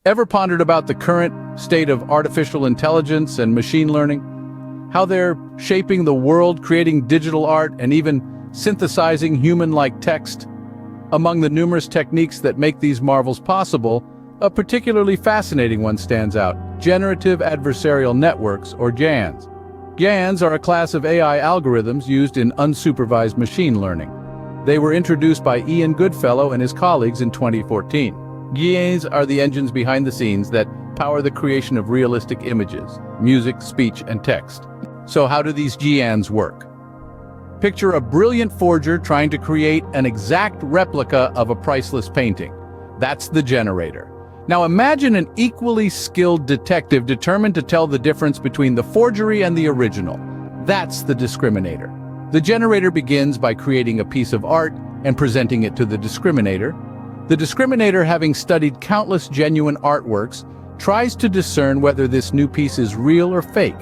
Ever pondered about the current state of artificial intelligence and machine learning? How they're shaping the world, creating digital art, and even synthesizing human-like text? Among the numerous techniques that make these marvels possible, a particularly fascinating one stands out: Generative Adversarial Networks, or GANs. GANs are a class of AI algorithms used in unsupervised machine learning. They were introduced by Ian Goodfellow and his colleagues in 2014. GANs are the engines behind the scenes that power the creation of realistic images, music, speech, and text. So how do these GANs work? Picture a brilliant forger trying to create an exact replica of a priceless painting. That's the generator. Now imagine an equally skilled detective determined to tell the difference between the forgery and the original. That's the discriminator. The generator begins by creating a piece of art and presenting it to the discriminator. The discriminator, having studied countless genuine artworks, tries to discern whether this new piece is real or fake.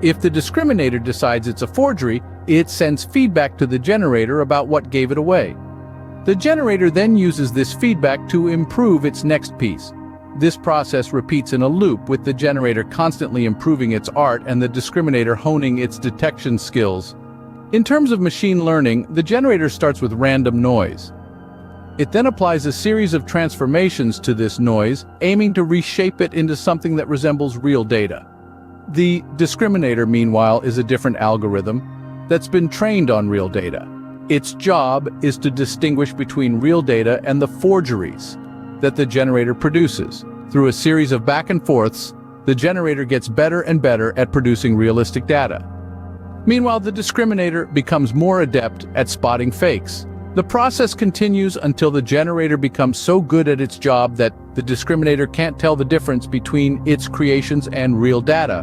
If the discriminator decides it's a forgery, it sends feedback to the generator about what gave it away. The generator then uses this feedback to improve its next piece. This process repeats in a loop, with the generator constantly improving its art and the discriminator honing its detection skills. In terms of machine learning, the generator starts with random noise. It then applies a series of transformations to this noise, aiming to reshape it into something that resembles real data. The discriminator, meanwhile, is a different algorithm that's been trained on real data. Its job is to distinguish between real data and the forgeries that the generator produces. Through a series of back and forths, the generator gets better and better at producing realistic data. Meanwhile, the discriminator becomes more adept at spotting fakes. The process continues until the generator becomes so good at its job that the discriminator can't tell the difference between its creations and real data.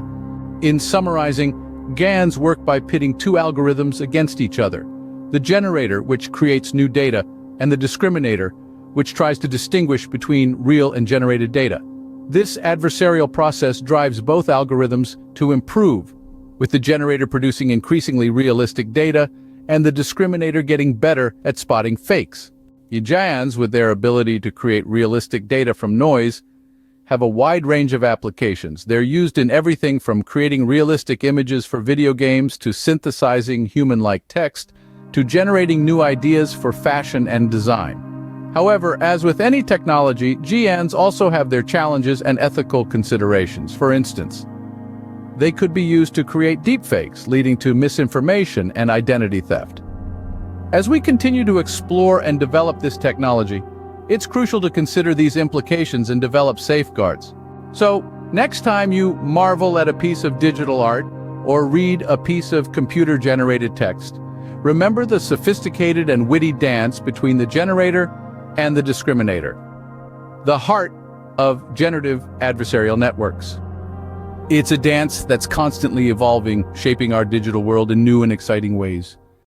In summarizing, GANs work by pitting two algorithms against each other: the generator, which creates new data, and the discriminator, which tries to distinguish between real and generated data. This adversarial process drives both algorithms to improve, with the generator producing increasingly realistic data and the discriminator getting better at spotting fakes. The GANs, with their ability to create realistic data from noise, have a wide range of applications. They're used in everything from creating realistic images for video games to synthesizing human-like text to generating new ideas for fashion and design. However, as with any technology, GANs also have their challenges and ethical considerations. For instance, they could be used to create deepfakes, leading to misinformation and identity theft. As we continue to explore and develop this technology, it's crucial to consider these implications and develop safeguards. So, next time you marvel at a piece of digital art or read a piece of computer-generated text, remember the sophisticated and witty dance between the generator and the discriminator, the heart of generative adversarial networks. It's a dance that's constantly evolving, shaping our digital world in new and exciting ways.